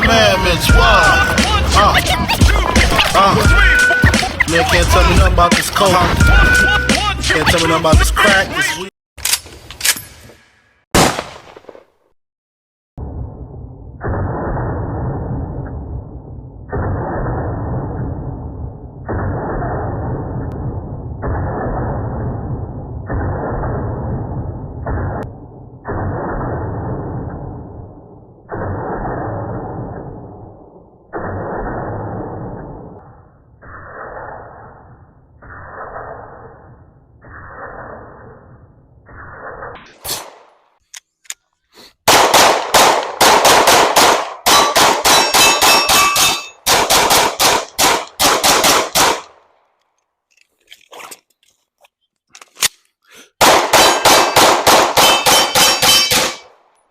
commandments. Why? Man can't tell me nothing about this coke. Can't tell me nothing about this crack, this weed.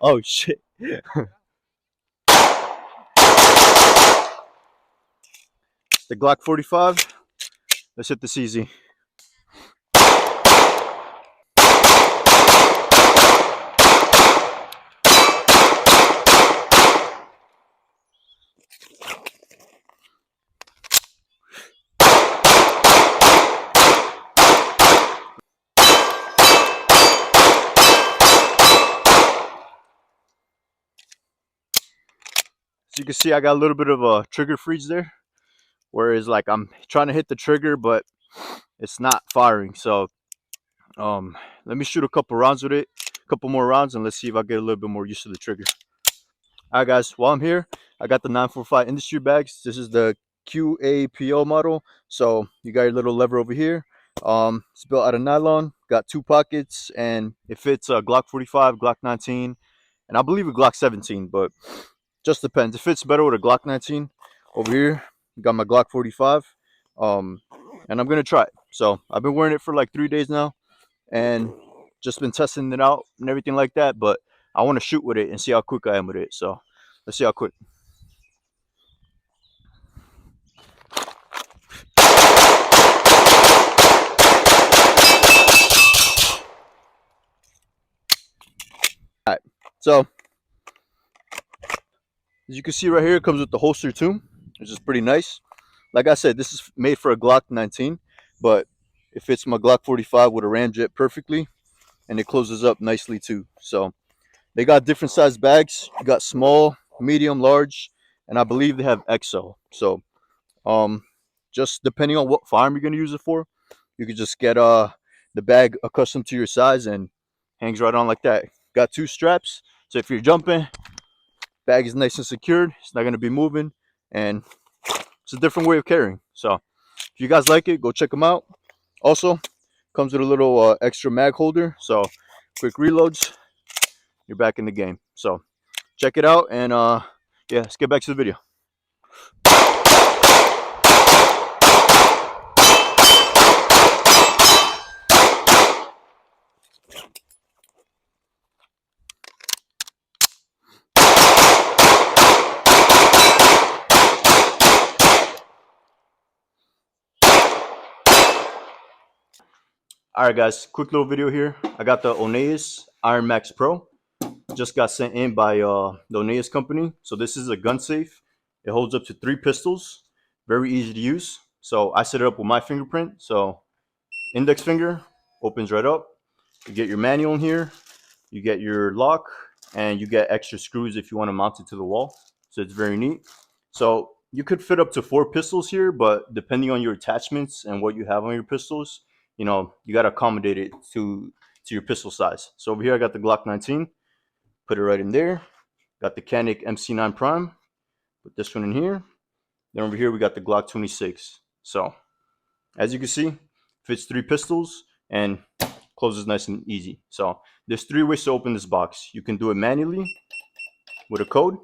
Oh shit. The Glock 45. Let's hit the CZ. As you can see, I got a little bit of a trigger freeze there, whereas like I'm trying to hit the trigger, but it's not firing. So let me shoot a couple rounds with it, a couple more rounds, and let's see if I get a little bit more used to the trigger. All right, guys, while I'm here, I got the 945 industry bags. This is the QAPO model. So you got your little lever over here. It's built out of nylon, got 2 pockets, and it fits a Glock 45, Glock 19, and I believe a Glock 17, but just depends. It fits better with a Glock 19. Over here, got my Glock 45, and I'm gonna try it. So I've been wearing it for like 3 days now, and just been testing it out and everything like that. But I want to shoot with it and see how quick I am with it. So let's see how quick. All right, so as you can see right here, it comes with the holster too, which is pretty nice. Like I said, this is made for a Glock 19, but it fits my Glock 45 with a ramjet perfectly, and it closes up nicely too. So they got different size bags. You got small, medium, large, and I believe they have XL. So just depending on what firearm you're gonna use it for, you could just get the bag accustomed to your size and hangs right on like that. Got 2 straps, so if you're jumping, bag is nice and secured. It's not gonna be moving, and it's a different way of carrying. So if you guys like it, go check them out. Also comes with a little extra mag holder, so quick reloads, you're back in the game. So check it out, and yeah, let's get back to the video. All right, guys, quick little video here. I got the Oneus Iron Max Pro. Just got sent in by the Oneus company. So this is a gun safe. It holds up to 3 pistols. Very easy to use. So I set it up with my fingerprint. So index finger opens right up. You get your manual in here. You get your lock, and you get extra screws if you want to mount it to the wall. So it's very neat. So you could fit up to 4 pistols here, but depending on your attachments and what you have on your pistols, you know, you got to accommodate it to your pistol size. So over here I got the Glock 19, put it right in there. Got the Canik MC9 Prime, put this one in here. Then over here we got the Glock 26. So as you can see, fits 3 pistols and closes nice and easy. So there's 3 ways to open this box. You can do it manually with a code.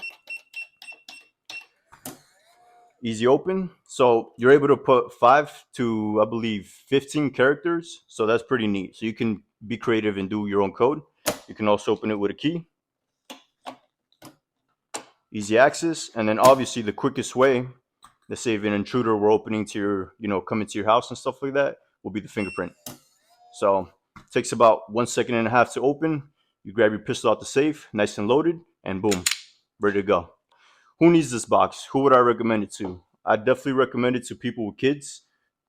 Easy open. So you're able to put 5 to, I believe, 15 characters. So that's pretty neat. So you can be creative and do your own code. You can also open it with a key. Easy access. And then obviously the quickest way, let's say if an intruder were opening to your, you know, coming to your house and stuff like that, will be the fingerprint. So it takes about 1.5 seconds to open. You grab your pistol out the safe, nice and loaded, and boom, ready to go. who needs this box? Who would I recommend it to? I definitely recommend it to people with kids,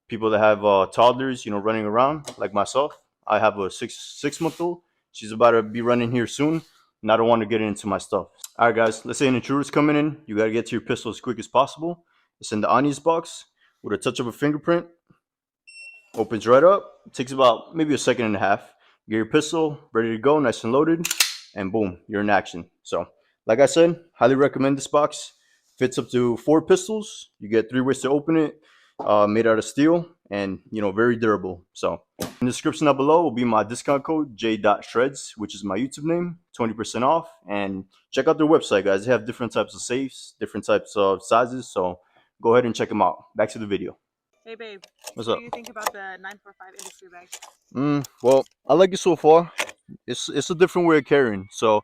people that have toddlers, you know, running around like myself. I have a six month old. She's about to be running here soon, and I don't want to get into my stuff. All right, guys. Let's say an intruder's coming in. You gotta get to your pistol as quick as possible. It's in the onions box with a touch of a fingerprint. Opens right up. It takes about maybe a second and a half. Get your pistol ready to go, nice and loaded, and boom, you're in action. So, like I said, highly recommend this box. Fits up to 4 pistols. You get 3 ways to open it. Made out of steel and, you know, very durable. So, in the description down below will be my discount code J.Zhredz, which is my YouTube name, 20% off. And check out their website, guys. They have different types of safes, different types of sizes. So, go ahead and check them out. Back to the video. Hey babe, What's what up? do you think about the 945 industry bag? Well, I like it so far. It's a different way of carrying. So a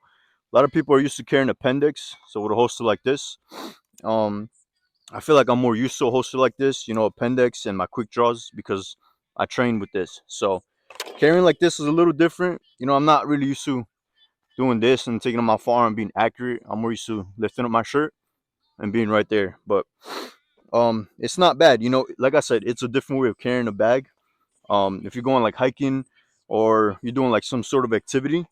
lot of people are used to carrying appendix. So with a holster like this, um, I feel like I'm more used to a holster like this, you know, appendix and my quick draws because I train with this. So carrying like this is a little different. You know, I'm not really used to doing this and taking it on my forearm and being accurate. I'm more used to lifting up my shirt and being right there. But it's not bad. You know, like I said, it's a different way of carrying a bag. If you're going like hiking or you're doing like some sort of activity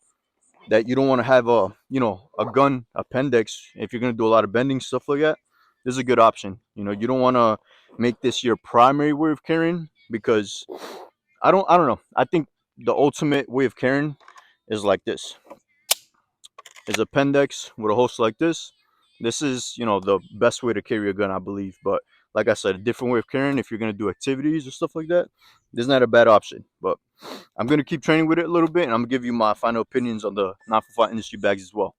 that you don't want to have a, you know, a gun appendix, if you're going to do a lot of bending, stuff like that, this is a good option. You know, you don't want to make this your primary way of carrying because I don't know, I think the ultimate way of carrying is like this, is appendix with a holster like this is, you know, the best way to carry a gun, I believe. But like I said, a different way of carrying, if you're going to do activities or stuff like that, this is not a bad option. But I'm going to keep training with it a little bit, and I'm going to give you my final opinions on the 945 industry bags as well.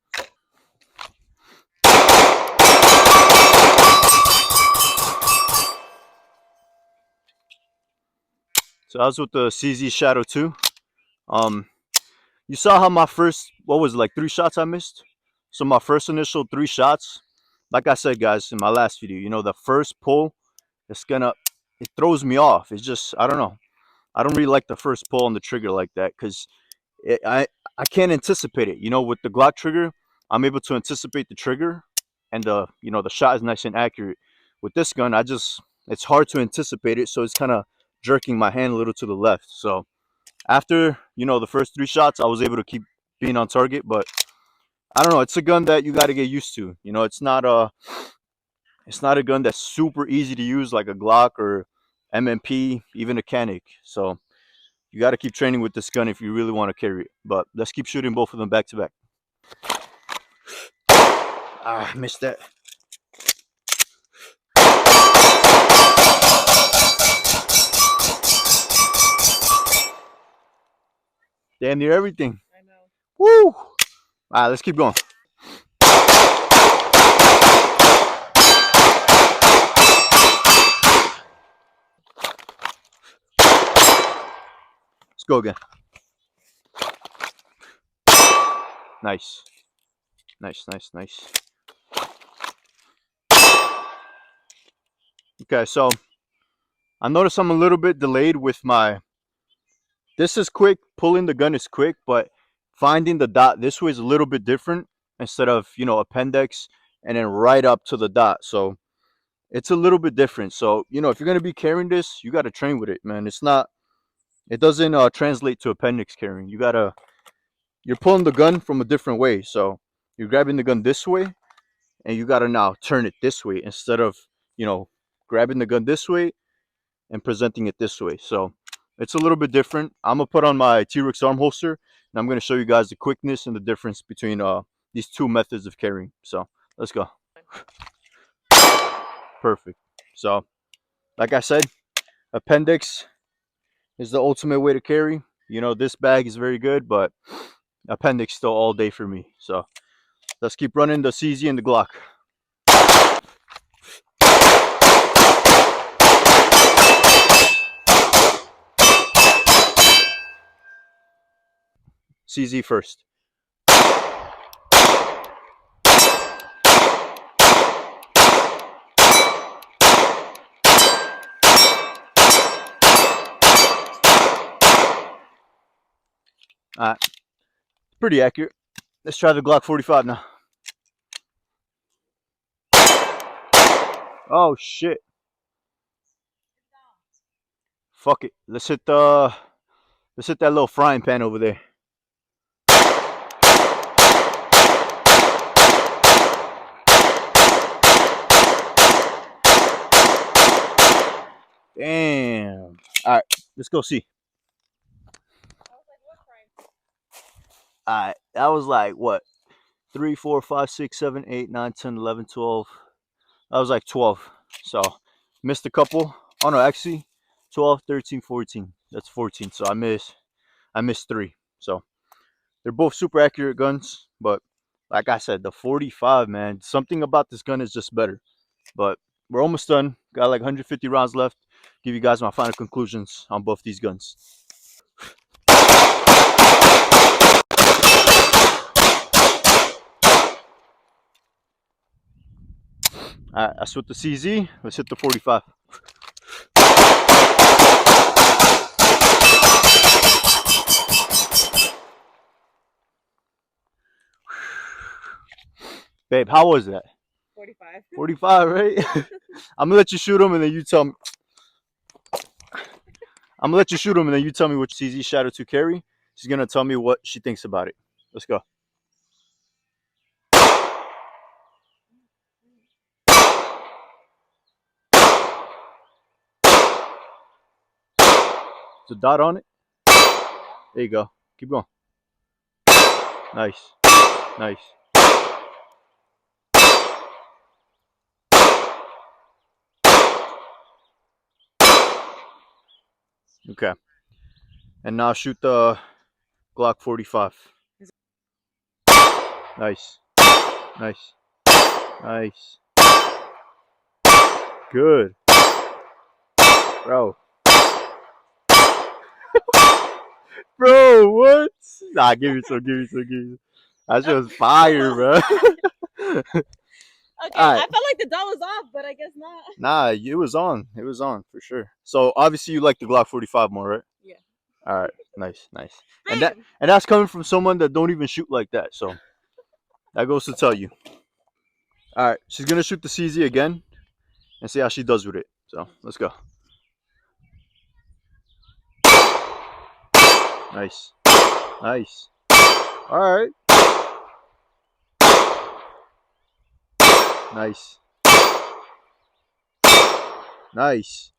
So I was with the CZ Shadow 2. You saw how my first, what was it, like 3 shots I missed? So my first initial 3 shots, like I said, guys, in my last video, you know, the first pull, it throws me off. It's just, I don't know. I don't really like the first pull on the trigger like that because I can't anticipate it. You know, with the Glock trigger, I'm able to anticipate the trigger, and the, you know, the shot is nice and accurate. With this gun, it's hard to anticipate it, so it's kind of jerking my hand a little to the left. So after, you know, the first 3 shots, I was able to keep being on target. But I don't know. It's a gun that you got to get used to. You know, it's not a gun that's super easy to use like a Glock or MMP, even a Canic. So you got to keep training with this gun if you really want to carry it. But let's keep shooting both of them back to back. Ah, missed that. Damn near everything. I know. Woo! All right, let's keep going. Let's go again. Nice. Nice, nice, nice. Okay, so I notice I'm a little bit delayed with my... This is quick. Pulling the gun is quick, but finding the dot this way is a little bit different. Instead of, you know, appendix and then right up to the dot. So it's a little bit different. So, you know, if you're going to be carrying this, you got to train with it, man. It doesn't translate to appendix carrying. You're pulling the gun from a different way. So you're grabbing the gun this way, and you got to now turn it this way instead of, you know, grabbing the gun this way and presenting it this way. So it's a little bit different. I'm going to put on my T-Rex arm holster, and I'm going to show you guys the quickness and the difference between these 2 methods of carrying. So let's go. Perfect. So like I said, appendix is the ultimate way to carry. You know, this bag is very good, but appendix still all day for me. So let's keep running the CZ and the Glock. CZ first. Alright, pretty accurate. Let's try the Glock 45 now. Oh shit. Fuck it. Let's hit that little frying pan over there. Damn. Alright, let's go see. Alright, that was like what? 3, 4, 5, 6, 7, 8, 9, 10, 11, 12. That was like 12. So missed a couple. Oh no, actually 12, 13, 14. That's 14. So I missed 3. So they're both super accurate guns, but like I said, the 45, man, something about this gun is just better. But we're almost done. Got like 150 rounds left. Give you guys my final conclusions on both these guns. All right, that's with the CZ. Let's hit the 45. Babe, how was that? 45. 45, right? I'm gonna let you shoot him, and then you tell me. I'm gonna let you shoot him, and then you tell me which CZ shadow to carry. She's gonna tell me what she thinks about it. Let's go. There's a dot on it. There you go. Keep going. Nice. Nice. Okay. And now shoot the Glock 45. Nice. Nice. Nice. Good. Bro. Bro, what? Nah, give me some, give me some, give me some. That shit was fire, bro. Okay, All right. I felt like the dot was off, but I guess not. Nah, it was on. It was on for sure. So obviously you like the Glock 45 more, right? Yeah. All right. Nice, nice. Babe. And that's coming from someone that don't even shoot like that. So that goes to tell you. All right, she's gonna shoot the CZ again and see how she does with it. So let's go. Nice, nice. All right. Nice. Nice.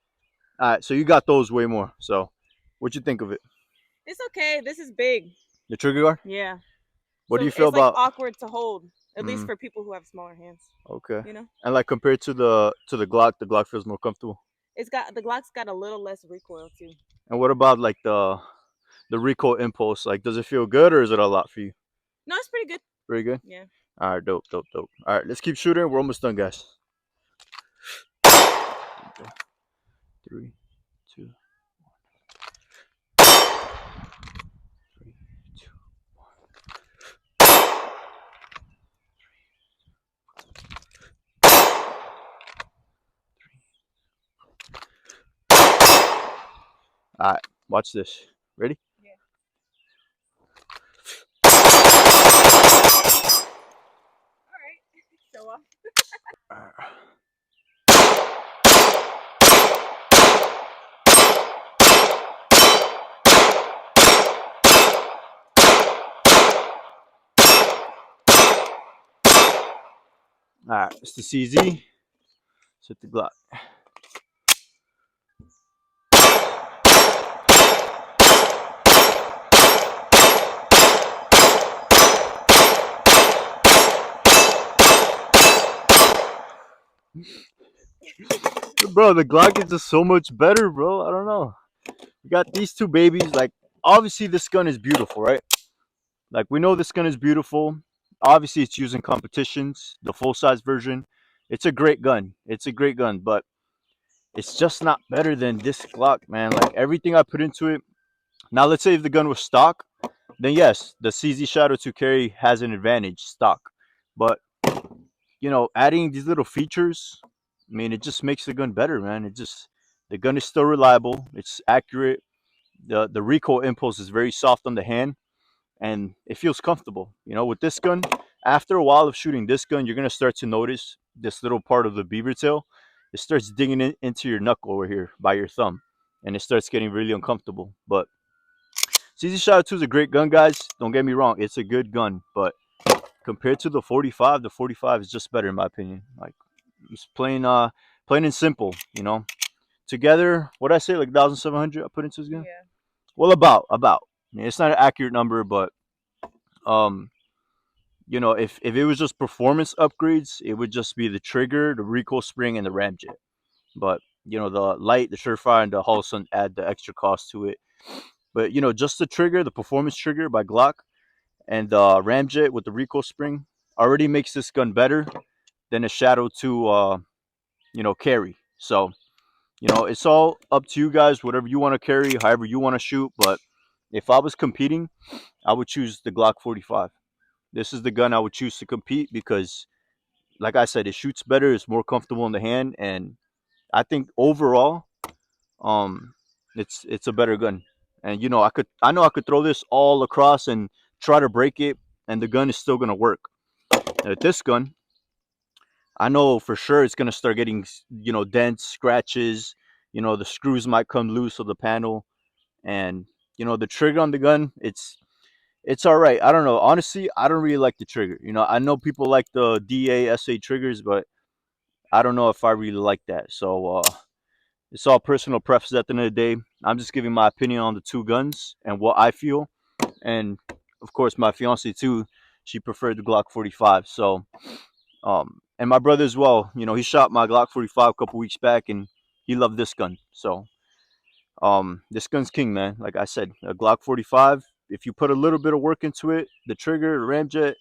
All right, so you got those way more. So what you think of it? It's okay. This is big. The trigger guard? Yeah. What So do you feel it's like about? awkward to hold, at least Mm, for people who have smaller hands. okay. You know, And like compared to the Glock feels more comfortable. it's got the Glock's got a little less recoil too. And what about like the recoil impulse? Like, does it feel good or is it a lot for you? No, it's pretty good. Pretty good. Yeah. All right, dope, dope, dope. All right, let's keep shooting. We're almost done, guys. 3, 2, 3, 2. All right, watch this. Ready? Yeah. All right. Show off. All right, it's the CZ. Let's hit the Glock. Bro, the Glock is just so much better, bro. I don't know. We got these two babies. Like, obviously, this gun is beautiful, right? Like, we know this gun is beautiful. Obviously, it's used in competitions, the full size version. It's a great gun. It's a great gun, but it's just not better than this Glock, man. Like, everything I put into it. Now, let's say if the gun was stock, then yes, the CZ Shadow 2 carry has an advantage stock. But, adding these little features, I mean, it just makes the gun better, man. The gun is still reliable. It's accurate. The recoil impulse is very soft on the hand, and it feels comfortable. With this gun, after a while of shooting this gun, you're gonna start to notice this little part of the beaver tail. it starts digging into your knuckle over here by your thumb, and it starts getting really uncomfortable. But CZ Shadow 2 is a great gun, guys. Don't get me wrong, it's a good gun, but compared to the 45 is just better in my opinion. Like, it's plain and simple, you know. Together, what I say, like 1,700 I put into this gun. Yeah. Well, about. I mean, it's not an accurate number, but um, you know, if it was just performance upgrades, it would just be the trigger, the recoil spring, and the ramjet. But you know, the light, the surefire, and the Holson add the extra cost to it. But you know, just the trigger, the performance trigger by Glock, and the ramjet with the recoil spring already makes this gun better than a Shadow 2, you know, carry. So you know, it's all up to you guys, whatever you want to carry, however you want to shoot. But if I was competing, I would choose the Glock 45. This is the gun I would choose to compete because, like I said, it shoots better, it's more comfortable in the hand, and I think overall, um, it's a better gun. And you know, I know I could throw this all across and try to break it, and the gun is still gonna work. And with this gun, I know for sure it's gonna start getting, you know, dents, scratches. You know, the screws might come loose of the panel, and you know, the trigger on the gun, it's all right. I don't know. Honestly, I don't really like the trigger. You know, I know people like the DA triggers, but I don't know if I really like that. So it's all personal preference at the end of the day. I'm just giving my opinion on the two guns and what I feel. And of course, my fiance too, she preferred the Glock 45. So and my brother as well. You know, he shot my Glock 45 a couple weeks back, and he loved this gun. So this gun's king, man. Like I said, a Glock 45. If you put a little bit of work into it, the trigger, the ramjet,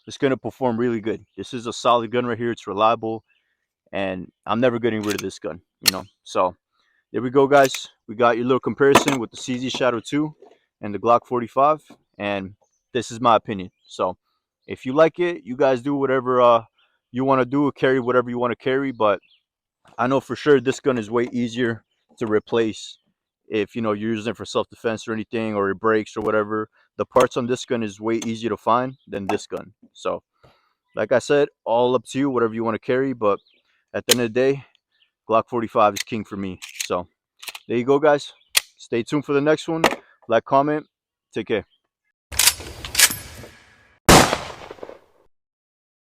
it's gonna perform really good. This is a solid gun right here. It's reliable, and I'm never getting rid of this gun. You know, so there we go, guys. We got your little comparison with the CZ Shadow 2 and the Glock 45, and this is my opinion. So if you like it, you guys do whatever you want to do, carry whatever you want to carry. But I know for sure this gun is way easier to replace if you know you're using it for self-defense or anything, or it breaks or whatever. The parts on this gun is way easier to find than this gun. So like I said, all up to you, whatever you want to carry. But at the end of the day, Glock 45 is king for me. So there you go, guys. Stay tuned for the next one. Like, comment. Take care.